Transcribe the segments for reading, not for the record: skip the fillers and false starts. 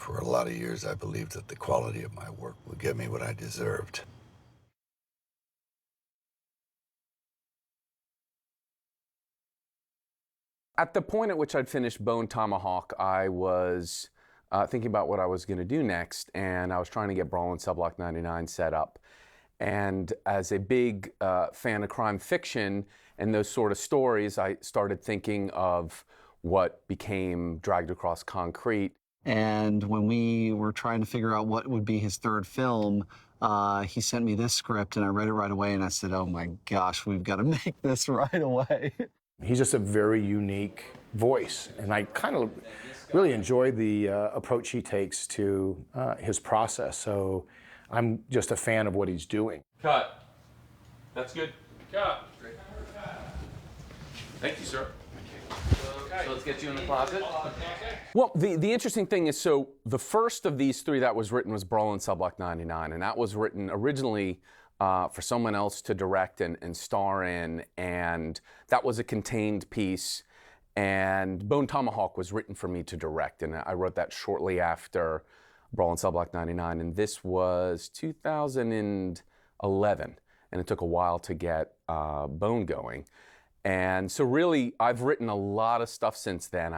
For a lot of years, I believed that the quality of my work would give me what I deserved. At the point at which I'd finished Bone Tomahawk, I was thinking about what I was going to do next, and I was trying to get Brawl and Subblock 99 set up. And as a big fan of crime fiction and those sort of stories, I started thinking of what became Dragged Across Concrete. And when we were trying to figure out what would be his third film, he sent me this script, and I read it right away, and I said, oh my gosh, we've got to make this right away. He's just a very unique voice, and I kind of really enjoy the approach he takes to his process. So I'm just a fan of what he's doing. Cut. That's good. Cut. Thank you, sir. Okay. So let's get you in the closet. Well, the interesting thing is, so the first of these three that was written was Brawl and Subblock 99, and that was written originally for someone else to direct and star in, and that was a contained piece. And Bone Tomahawk was written for me to direct, and I wrote that shortly after Brawl and Subblock 99, and this was 2011, and it took a while to get Bone going. And so really, I've written a lot of stuff since then.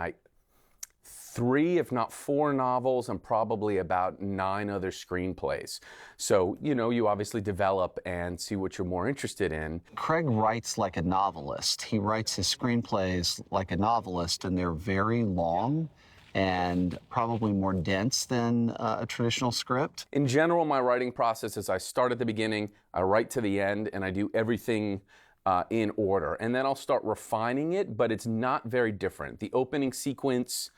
3, if not 4 novels, and probably about 9 other screenplays. So, you know, you obviously develop and see what you're more interested in. Craig writes like a novelist. He writes his screenplays like a novelist, and they're very long and probably more dense than a traditional script. In general, my writing process is I start at the beginning, I write to the end, and I do everything in order. And then I'll start refining it, but it's not very different. The opening sequence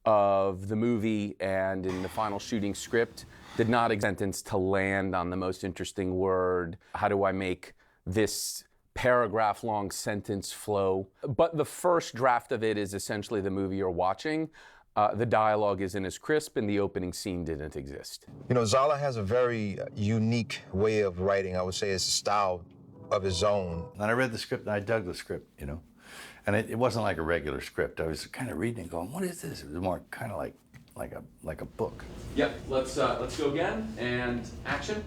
of the movie and in the final shooting script did not sentence to land on the most interesting word. How do I make this paragraph-long sentence flow? But the first draft of it is essentially the movie you're watching. The dialogue isn't as crisp, and the opening scene didn't exist. You know, Zahler has a very unique way of writing. I would say it's a style of his own. And I read the script, and I dug the script, you know. And it wasn't like a regular script. I was kind of reading and going, what is this? It was more kind of like a book. Yep, let's go again, and action.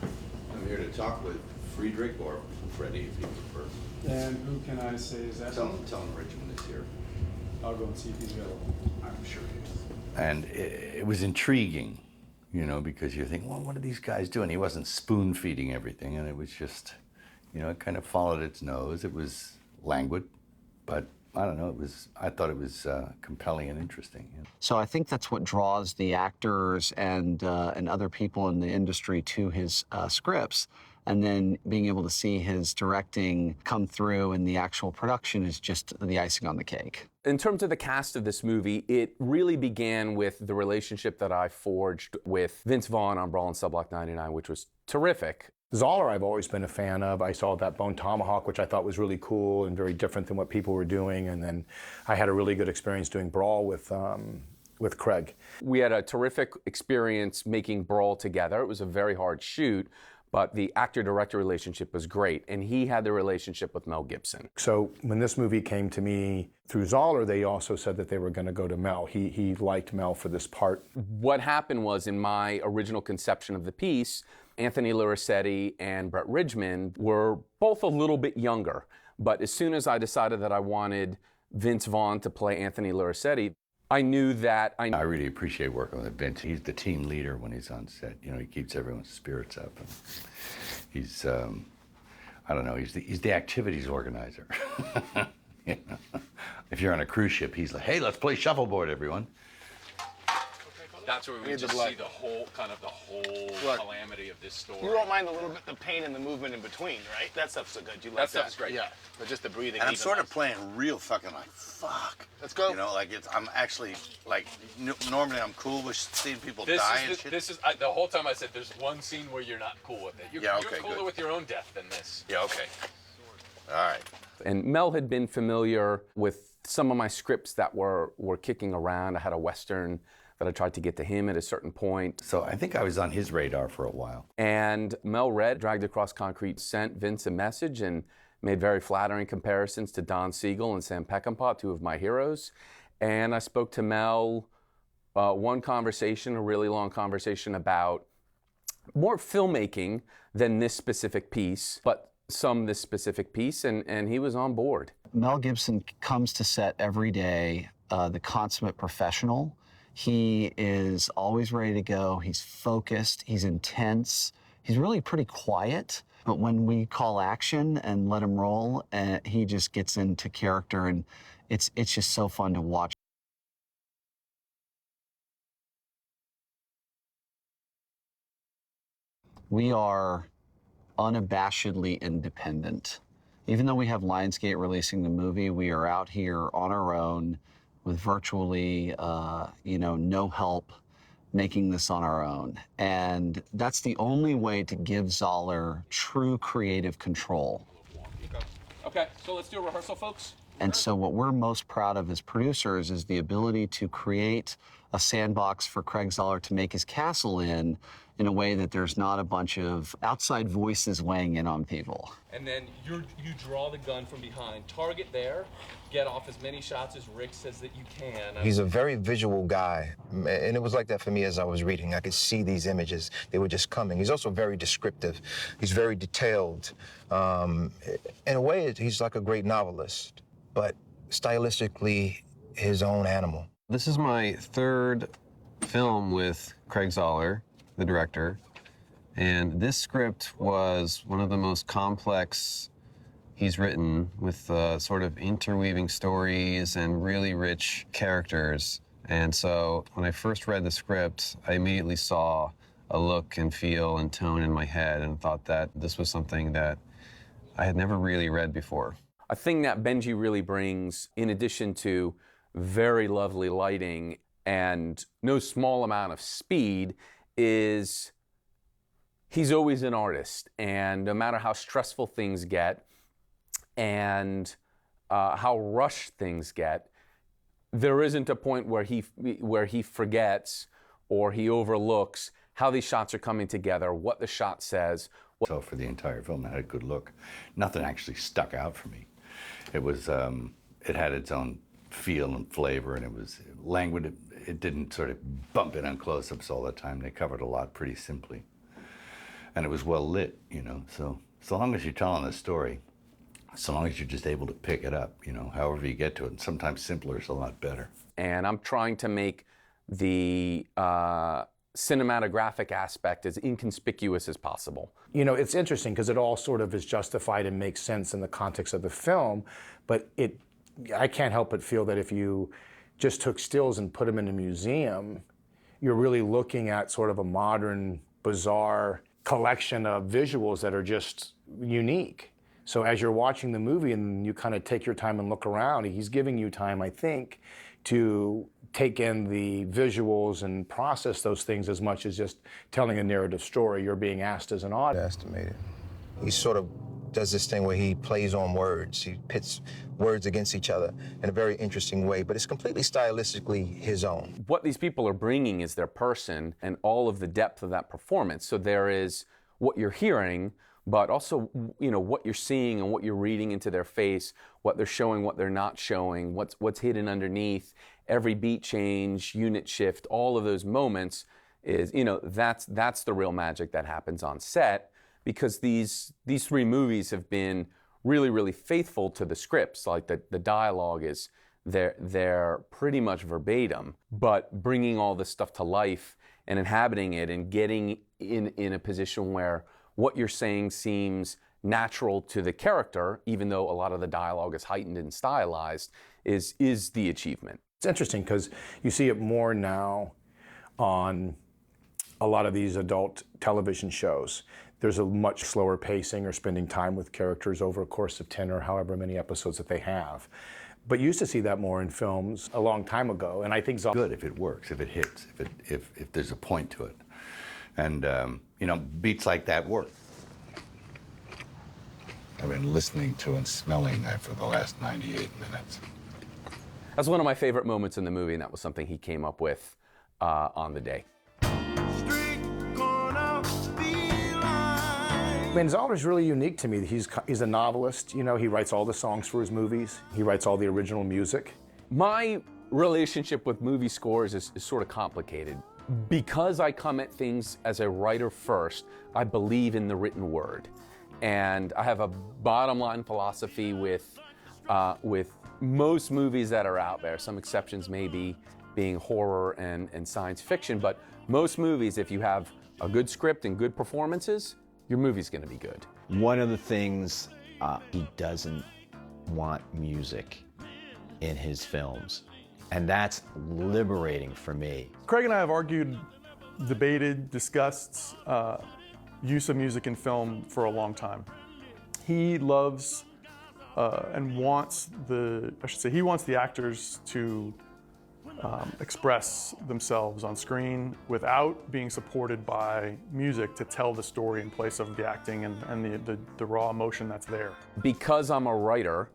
I'm here to talk with Friedrich, or Freddie if you prefer. And who can I say is that? Tell him Richmond is here. I'll go and see if he's available. I'm sure he is. And it was intriguing, you know, because you think, well, what are these guys doing? He wasn't spoon-feeding everything, and it was just, you know, it kind of followed its nose. It was languid, but I don't know, I thought it was compelling and interesting. You know? So I think that's what draws the actors and other people in the industry to his scripts. And then being able to see his directing come through in the actual production is just the icing on the cake. In terms of the cast of this movie, it really began with the relationship that I forged with Vince Vaughn on Brawl and Subblock 99, which was terrific. Zahler I've always been a fan of. I saw that Bone Tomahawk, which I thought was really cool and very different than what people were doing. And then I had a really good experience doing Brawl with Craig. We had a terrific experience making Brawl together. It was a very hard shoot, but the actor-director relationship was great. And he had the relationship with Mel Gibson. So when this movie came to me through Zahler, they also said that they were going to go to Mel. He liked Mel for this part. What happened was, in my original conception of the piece, Anthony Lurisetti and Brett Ridgman were both a little bit younger. But as soon as I decided that I wanted Vince Vaughn to play Anthony Lurisetti, I knew that I really appreciate working with Vince. He's the team leader when he's on set. You know, he keeps everyone's spirits up. And he's, I don't know, he's the activities organizer. You know? If you're on a cruise ship, he's like, hey, let's play shuffleboard, everyone. That's where we just see the whole calamity of this story. You won't mind a little bit the pain and the movement in between, right? That stuff's so good. You like that? Stuff's great. Yeah, but just the breathing. And I'm sort of playing real fucking like, fuck. Let's go. You know, like I'm actually like, normally I'm cool with seeing people die and shit. The whole time I said there's one scene where you're not cool with it. You're cooler good. with your own death than this. Yeah, okay. All right. And Mel had been familiar with some of my scripts that were kicking around. I had a Western that I tried to get to him at a certain point. So I think I was on his radar for a while. And Mel read Dragged Across Concrete, sent Vince a message, and made very flattering comparisons to Don Siegel and Sam Peckinpah, 2 of my heroes. And I spoke to Mel one conversation, a really long conversation about more filmmaking than this specific piece, but this specific piece, and he was on board. Mel Gibson comes to set every day, the consummate professional. He is always ready to go. He's focused. He's intense. He's really pretty quiet. But when we call action and let him roll, he just gets into character, and it's just so fun to watch. We are unabashedly independent. Even though we have Lionsgate releasing the movie, we are out here on our own with virtually, no help, making this on our own. And that's the only way to give Zahler true creative control. Okay, so let's do a rehearsal, folks. And so what we're most proud of as producers is the ability to create a sandbox for Craig Zahler to make his castle in a way that there's not a bunch of outside voices weighing in on people. And then you draw the gun from behind, target there, get off as many shots as Rick says that you can. He's a very visual guy, and it was like that for me as I was reading. I could see these images. They were just coming. He's also very descriptive. He's very detailed. In a way, he's like a great novelist, but stylistically, his own animal. This is my third film with Craig Zahler, the director, and this script was one of the most complex he's written, with sort of interweaving stories and really rich characters. And so when I first read the script, I immediately saw a look and feel and tone in my head and thought that this was something that I had never really read before. A thing that Benji really brings, in addition to very lovely lighting and no small amount of speed, is he's always an artist. And no matter how stressful things get and how rushed things get, there isn't a point where he forgets or he overlooks how these shots are coming together, what the shot says. So for the entire film, it had a good look. Nothing actually stuck out for me. It was, it had its own feel and flavor, and it was languid. It didn't sort of bump in on close-ups all the time. They covered a lot pretty simply. And it was well lit, so long as you're telling a story, so long as you're just able to pick it up, however you get to it, and sometimes simpler is a lot better. And I'm trying to make the cinematographic aspect as inconspicuous as possible. It's interesting because it all sort of is justified and makes sense in the context of the film, but I can't help but feel that if you just took stills and put them in a museum, you're really looking at sort of a modern, bizarre collection of visuals that are just unique. So as you're watching the movie and you kind of take your time and look around, he's giving you time, I think, to take in the visuals and process those things as much as just telling a narrative story. You're being asked as an audience. Estimated. He sort of does this thing where he plays on words. He pits words against each other in a very interesting way, but it's completely stylistically his own. What these people are bringing is their person and all of the depth of that performance. So there is what you're hearing, but also, what you're seeing and what you're reading into their face, what they're showing, what they're not showing, what's hidden underneath, every beat change, unit shift, all of those moments is, that's the real magic that happens on set, because these three movies have been really, really faithful to the scripts. Like the dialogue is, they're pretty much verbatim, but bringing all this stuff to life and inhabiting it and getting in a position where what you're saying seems natural to the character, even though a lot of the dialogue is heightened and stylized, is the achievement. It's interesting because you see it more now on a lot of these adult television shows. There's a much slower pacing or spending time with characters over a course of 10 or however many episodes that they have. But you used to see that more in films a long time ago, and I think it's good if it works, if it hits, if there's a point to it. And, beats like that work. I've been listening to and smelling that for the last 98 minutes. That's one of my favorite moments in the movie, and that was something he came up with on the day. Zahler's really unique to me. He's a novelist. He writes all the songs for his movies. He writes all the original music. My relationship with movie scores is sort of complicated. Because I come at things as a writer first, I believe in the written word. And I have a bottom line philosophy with most movies that are out there. Some exceptions may be being horror and science fiction, but most movies, if you have a good script and good performances, your movie's gonna be good. One of the things, he doesn't want music in his films. And that's liberating for me. Craig and I have argued, debated, discussed use of music in film for a long time. He loves and wants he wants the actors to express themselves on screen without being supported by music to tell the story in place of the acting and the raw emotion that's there. Because I'm a writer,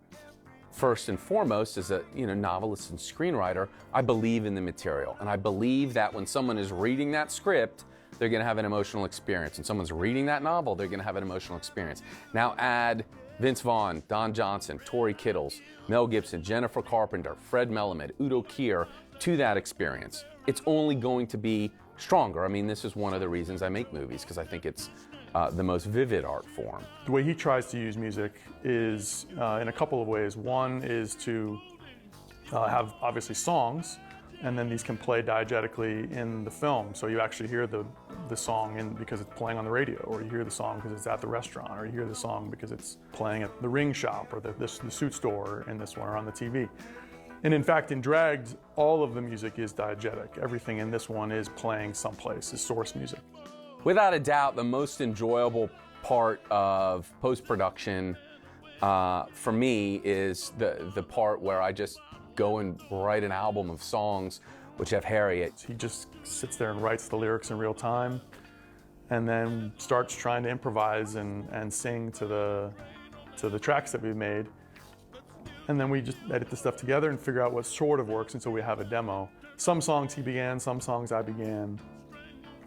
first and foremost, as a novelist and screenwriter, I believe in the material. And I believe that when someone is reading that script, they're gonna have an emotional experience. And someone's reading that novel, they're gonna have an emotional experience. Now add Vince Vaughn, Don Johnson, Tory Kittles, Mel Gibson, Jennifer Carpenter, Fred Melamed, Udo Kier to that experience. It's only going to be stronger. I mean, this is one of the reasons I make movies, because I think it's the most vivid art form. The way he tries to use music is in a couple of ways. One is to have obviously songs, and then these can play diegetically in the film. So you actually hear the song because it's playing on the radio, or you hear the song because it's at the restaurant, or you hear the song because it's playing at the ring shop or the suit store in this one, or on the TV. And in fact, in Dragged, all of the music is diegetic. Everything in this one is playing someplace, is source music. Without a doubt, the most enjoyable part of post-production for me is the part where I just go and write an album of songs which have Harriet. He just sits there and writes the lyrics in real time, and then starts trying to improvise and sing to the tracks that we've made. And then we just edit the stuff together and figure out what sort of works until we have a demo. Some songs he began, some songs I began.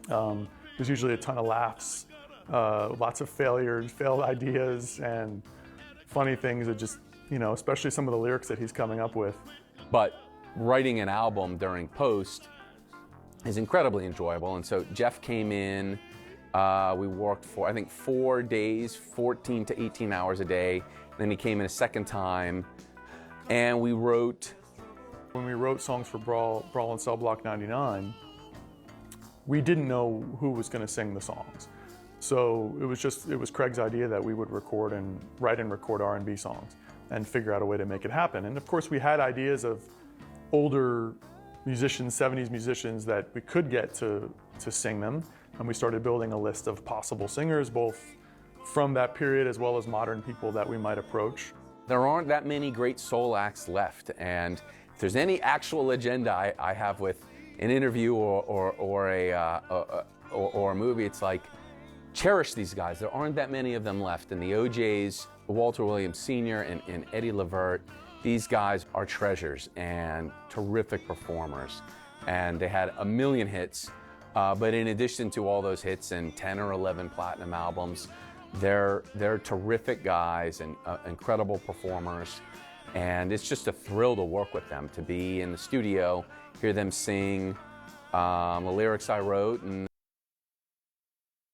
There's usually a ton of laughs, lots of failures, failed ideas, and funny things that just, especially some of the lyrics that he's coming up with. But writing an album during post is incredibly enjoyable. And so Jeff came in, we worked for, I think, 4 days, 14 to 18 hours a day. Then he came in a second time, and we wrote. When we wrote songs for Brawl and Cell Block 99, we didn't know who was going to sing the songs. So it was Craig's idea that we would write and record R&B songs and figure out a way to make it happen. And of course we had ideas of older musicians, 70s musicians that we could get to sing them. And we started building a list of possible singers, both from that period as well as modern people that we might approach. There aren't that many great soul acts left. And if there's any actual agenda I have with an interview or a movie, it's like, cherish these guys. There aren't that many of them left. And the OJs, Walter Williams Sr. and Eddie Levert, these guys are treasures and terrific performers. And they had a million hits, but in addition to all those hits and 10 or 11 platinum albums, they're terrific guys and incredible performers. And it's just a thrill to work with them, to be in the studio, hear them sing the lyrics I wrote, and